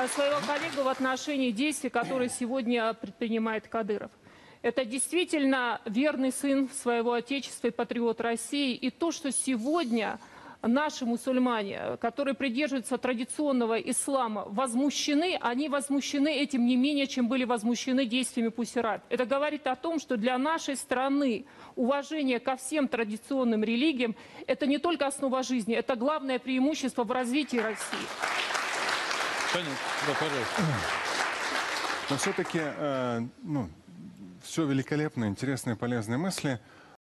своего коллегу в отношении действий, которые сегодня предпринимает Кадыров. Это действительно верный сын своего отечества и патриот России. И то, что сегодня наши мусульмане, которые придерживаются традиционного ислама, возмущены, они возмущены этим не менее, чем были возмущены действиями Пусират. Это говорит о том, что для нашей страны уважение ко всем традиционным религиям – это не только основа жизни, это главное преимущество в развитии России. Понятно. Да, пожалуйста. Но все-таки, все великолепно, интересные, полезные мысли.